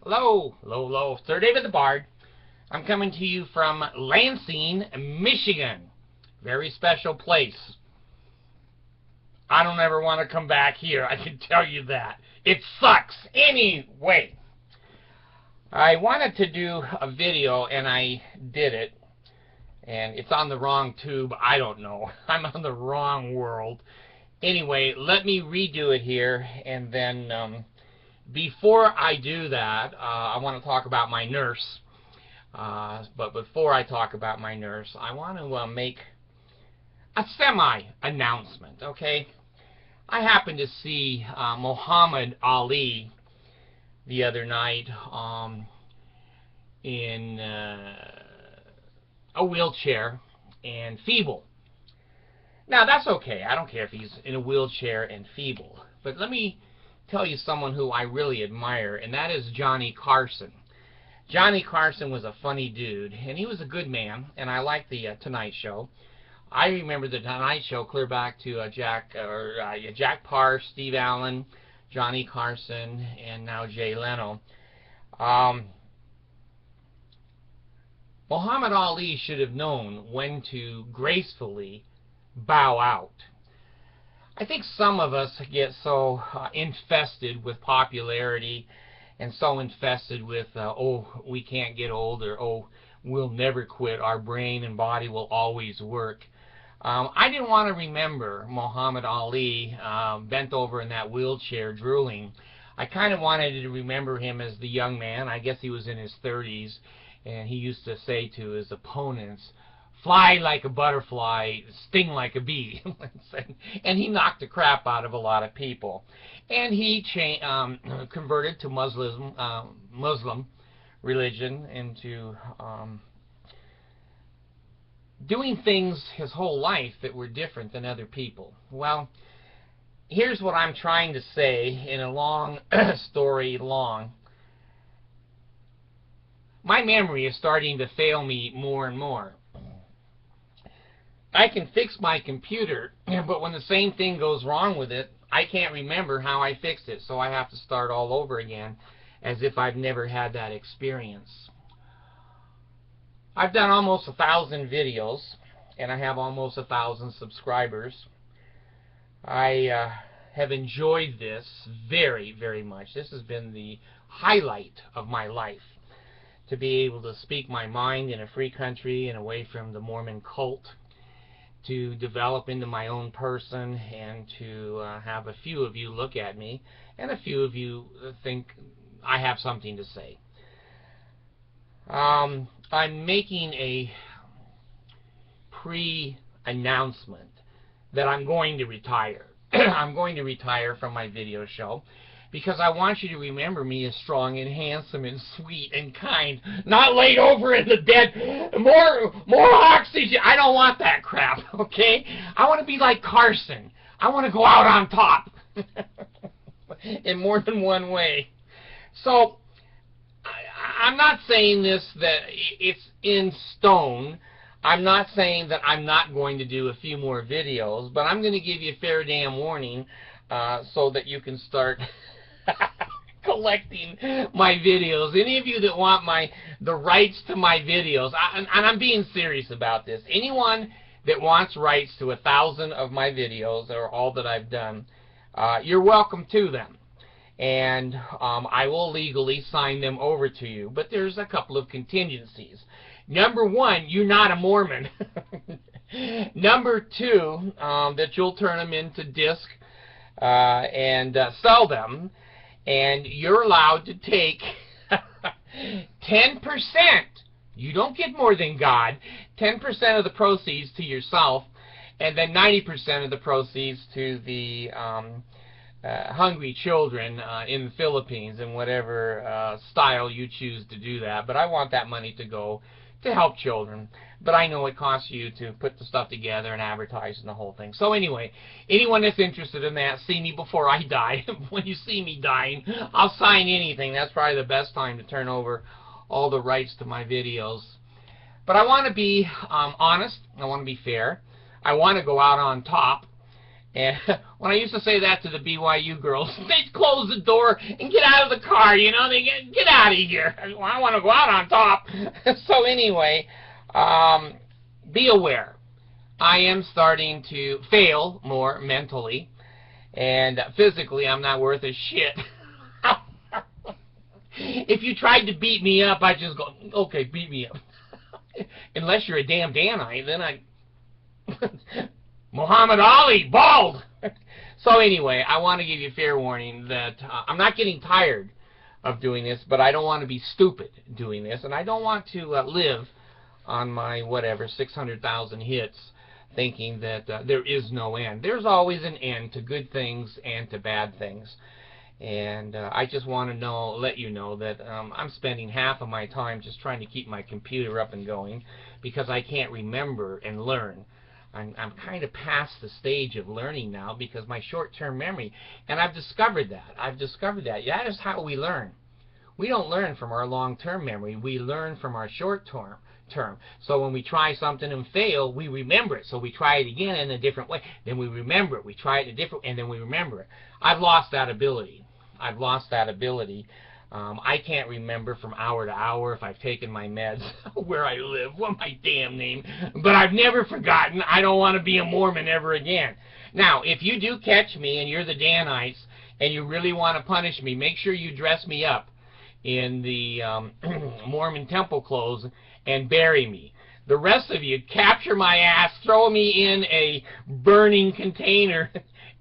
Hello, hello, Sir David the Bard. I'm coming to you from Lansing, Michigan. Very special place. I don't ever want to come back here, I can tell you that. It sucks. Anyway, I wanted to do a video, and I did it. And it's on the wrong tube. I don't know. I'm on the wrong world. Anyway, let me redo it here, and then before I do that, I want to talk about my nurse. But before I talk about my nurse, I want to make a semi-announcement, okay? I happened to see Muhammad Ali the other night in a wheelchair and feeble. Now, that's okay. I don't care if he's in a wheelchair and feeble. But let me tell you someone who I really admire, and that is Johnny Carson. Johnny Carson was a funny dude, and he was a good man, and I liked the Tonight Show. I remember the Tonight Show clear back to Jack Paar, Steve Allen, Johnny Carson, and now Jay Leno. Muhammad Ali should have known when to gracefully bow out. I think some of us get so infested with popularity and so infested with, oh, we can't get old, or oh, we'll never quit, our brain and body will always work. I didn't want to remember Muhammad Ali bent over in that wheelchair drooling. I kind of wanted to remember him as the young man. I guess he was in his 30s, and he used to say to his opponents, fly like a butterfly, sting like a bee. And he knocked the crap out of a lot of people. And he converted to Muslim religion, into doing things his whole life that were different than other people. Well, here's what I'm trying to say in a long story long. My memory is starting to fail me more and more. I can fix my computer, but when the same thing goes wrong with it, I can't remember how I fixed it, so I have to start all over again, as if I've never had that experience. I've done almost 1,000 videos, and I have almost 1,000 subscribers. I have enjoyed this very, very much. This has been the highlight of my life, to be able to speak my mind in a free country and away from the Mormon cult, to develop into my own person, and to have a few of you look at me, and a few of you think I have something to say. I'm making a pre-announcement that I'm going to retire. I'm going to retire from my video show, because I want you to remember me as strong and handsome and sweet and kind, not laid over in the dead, more oxygen. I don't want that crap, okay? I want to be like Carson. I want to go out on top in more than one way. So, I'm not saying this that it's in stone. I'm not saying that I'm not going to do a few more videos, but I'm going to give you a fair damn warning so that you can start collecting my videos. Any of you that want the rights to my videos, and I'm being serious about this, anyone that wants rights to 1,000 of my videos, or all that I've done, you're welcome to them. And I will legally sign them over to you. But there's a couple of contingencies. Number one, you're not a Mormon. Number two, that you'll turn them into disc and sell them. And you're allowed to take 10%. You don't get more than God. 10% of the proceeds to yourself, and then 90% of the proceeds to the hungry children in the Philippines, in whatever style you choose to do that. But I want that money to go to help children. But I know it costs you to put the stuff together and advertise and the whole thing. So anyway, anyone that's interested in that, see me before I die. When you see me dying, I'll sign anything. That's probably the best time to turn over all the rights to my videos. But I want to be honest. I want to be fair. I want to go out on top. And when I used to say that to the BYU girls, they'd close the door and get out of the car, you know, they get out out of here. I want to go out on top. So anyway, be aware. I am starting to fail more mentally, and physically I'm not worth a shit. If you tried to beat me up, I'd just go, okay, beat me up. Unless you're a damn Danite, then I... Muhammad Ali, bald! So anyway, I want to give you fair warning that I'm not getting tired of doing this, but I don't want to be stupid doing this, and I don't want to live on my, whatever, 600,000 hits thinking that there is no end. There's always an end to good things and to bad things. And I just want to let you know that I'm spending half of my time just trying to keep my computer up and going because I can't remember and learn. I'm kind of past the stage of learning now because my short-term memory, and I've discovered that. That is how we learn. We don't learn from our long-term memory. We learn from our short-term. So when we try something and fail, we remember it. So we try it again in a different way. Then we remember it. We try it a different way, and then we remember it. I've lost that ability. I can't remember from hour to hour if I've taken my meds, where I live, what my damn name. But I've never forgotten. I don't want to be a Mormon ever again. Now, if you do catch me and you're the Danites and you really want to punish me, make sure you dress me up in the Mormon temple clothes and bury me. The rest of you, capture my ass, throw me in a burning container,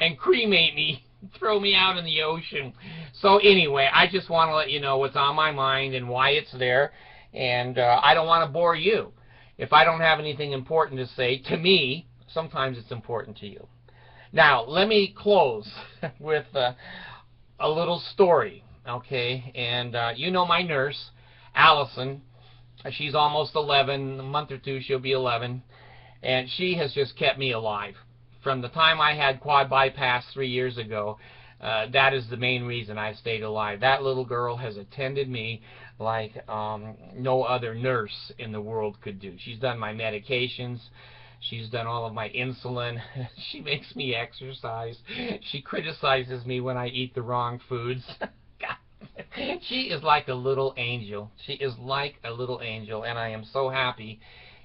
and cremate me. Throw me out in the ocean. So anyway, I just want to let you know what's on my mind and why it's there. And I don't want to bore you. If I don't have anything important to say, to me, sometimes it's important to you. Now, let me close with a little story, okay? And you know my nurse, Allison. She's almost 11. In a month or two, she'll be 11. And she has just kept me alive. From the time I had quad bypass 3 years ago, that is the main reason I stayed alive. That little girl has attended me like no other nurse in the world could do. She's done my medications. She's done all of my insulin. She makes me exercise. She criticizes me when I eat the wrong foods. She is like a little angel. She is like a little angel, and I am so happy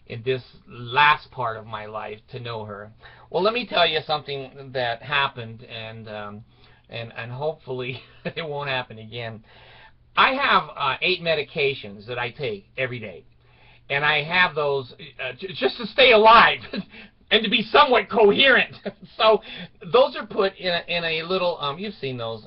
in this last part of my life to know her. Well, let me tell you something that happened, and hopefully it won't happen again. I have 8 medications that I take every day, and I have those just to stay alive and to be somewhat coherent. So those are put in a little, you've seen those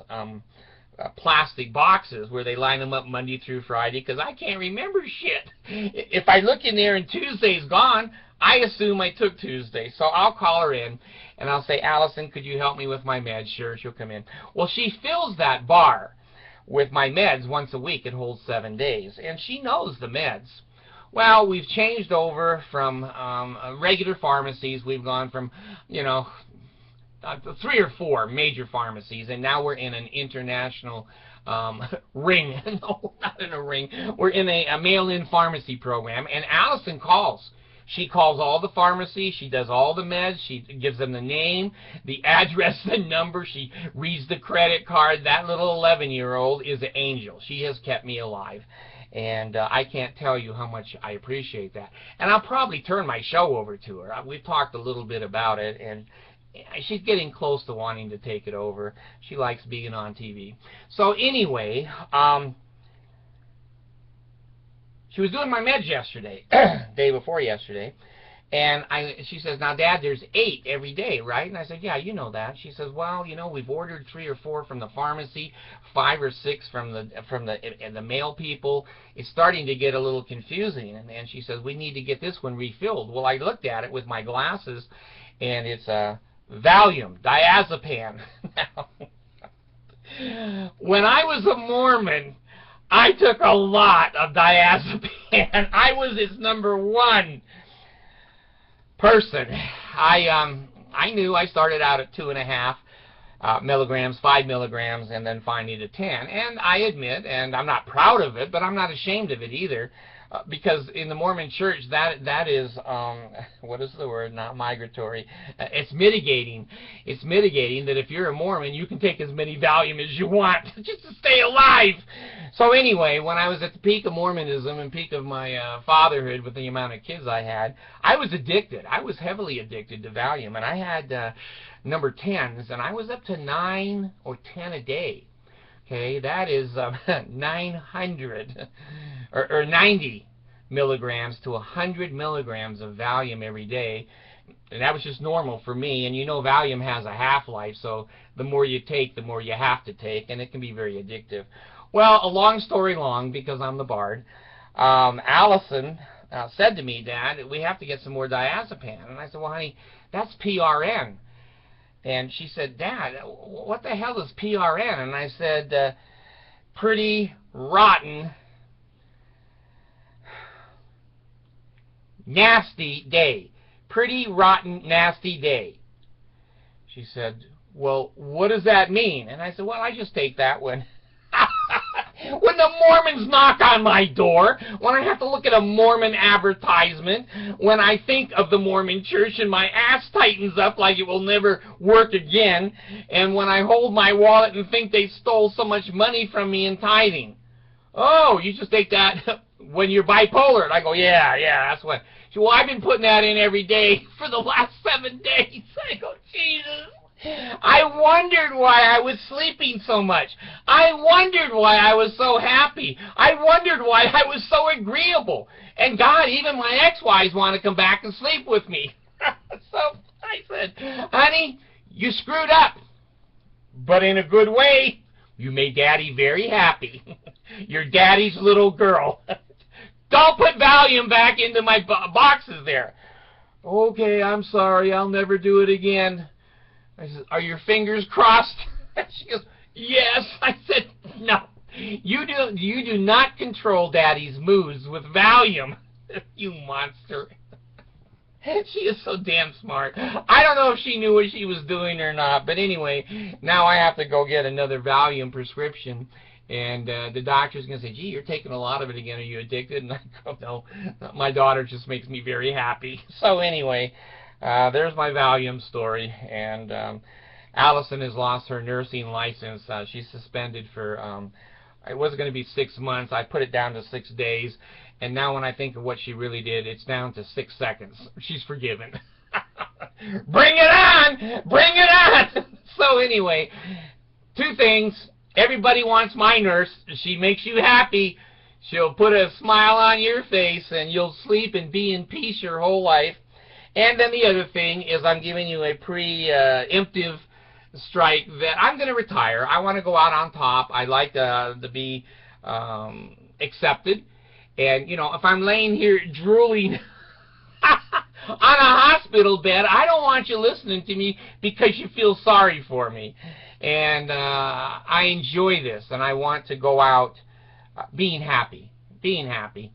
plastic boxes where they line them up Monday through Friday, because I can't remember shit. If I look in there and Tuesday's gone, I assume I took Tuesday. So I'll call her in and I'll say, Allison, could you help me with my meds? Sure, she'll come in. Well, she fills that bar with my meds once a week. It holds 7 days, and she knows the meds. Well, we've changed over from regular pharmacies. We've gone from, 3 or 4 major pharmacies, and now we're in an international ring. No, not in a ring. We're in a mail-in pharmacy program, and Allison calls. She calls all the pharmacies. She does all the meds. She gives them the name, the address, the number. She reads the credit card. That little 11-year-old is an angel. She has kept me alive. And I can't tell you how much I appreciate that. And I'll probably turn my show over to her. We've talked a little bit about it, and she's getting close to wanting to take it over. She likes being on TV. So anyway, she was doing my meds yesterday, day before yesterday, and she says, now, Dad, there's 8 every day, right? And I said, yeah, you know that. She says, well, we've ordered 3 or 4 from the pharmacy, 5 or 6 from the mail people. It's starting to get a little confusing. And she says, we need to get this one refilled. Well, I looked at it with my glasses, and it's Valium, diazepam. Now, when I was a Mormon, I took a lot of diazepam. I was its #1 person. I knew I started out at 2.5 milligrams, 5 milligrams, and then finally to 10. And I admit, and I'm not proud of it, but I'm not ashamed of it either. because in the Mormon Church, that is what is the word? Not migratory. It's mitigating. It's mitigating that if you're a Mormon, you can take as many Valium as you want just to stay alive. So anyway, when I was at the peak of Mormonism and peak of my fatherhood with the amount of kids I had, I was addicted. I was heavily addicted to Valium, and I had number 10s, and I was up to 9 or 10 a day. Okay, that is 900 or 90 milligrams to 100 milligrams of Valium every day. And that was just normal for me. And you know Valium has a half-life, so the more you take, the more you have to take, and it can be very addictive. Well, a long story long, because I'm the bard, Allison said to me, Dad, we have to get some more diazepam. And I said, well, honey, that's PRN. And she said, Dad, what the hell is PRN? And I said, pretty rotten, nasty day. Pretty rotten, nasty day. She said, well, what does that mean? And I said, well, I just take that one. When the Mormons knock on my door, when I have to look at a Mormon advertisement, when I think of the Mormon Church and my ass tightens up like it will never work again, and when I hold my wallet and think they stole so much money from me in tithing. Oh, you just take that when you're bipolar. And I go, yeah, that's what. She said, well, I've been putting that in every day for the last 7 days. I go, Jesus. I wondered why I was sleeping so much. I wondered why I was so happy. I wondered why I was so agreeable. And God, even my ex-wives want to come back and sleep with me. So I said, honey, you screwed up, but in a good way. You made Daddy very happy. You're Daddy's little girl. Don't put Valium back into my boxes there. Okay, I'm sorry. I'll never do it again. I said, are your fingers crossed? She goes, yes. I said, no. You do not control Daddy's moods with Valium, you monster. She is so damn smart. I don't know if she knew what she was doing or not, but anyway, now I have to go get another Valium prescription, and the doctor's going to say, gee, you're taking a lot of it again. Are you addicted? And I go, no, my daughter just makes me very happy. So anyway, there's my Valium story, and Allison has lost her nursing license. She's suspended for, it was going to be 6 months. I put it down to 6 days, and now when I think of what she really did, it's down to 6 seconds. She's forgiven. Bring it on! Bring it on! So anyway, 2 things. Everybody wants my nurse. She makes you happy. She'll put a smile on your face, and you'll sleep and be in peace your whole life. And then the other thing is I'm giving you a preemptive strike that I'm going to retire. I want to go out on top. I like to be accepted. And, you know, if I'm laying here drooling on a hospital bed, I don't want you listening to me because you feel sorry for me. And I enjoy this, and I want to go out being happy. Being happy.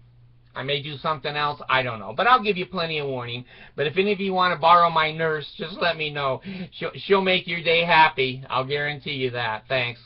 I may do something else, I don't know. But I'll give you plenty of warning. But if any of you want to borrow my nurse, just let me know. She'll make your day happy. I'll guarantee you that. Thanks.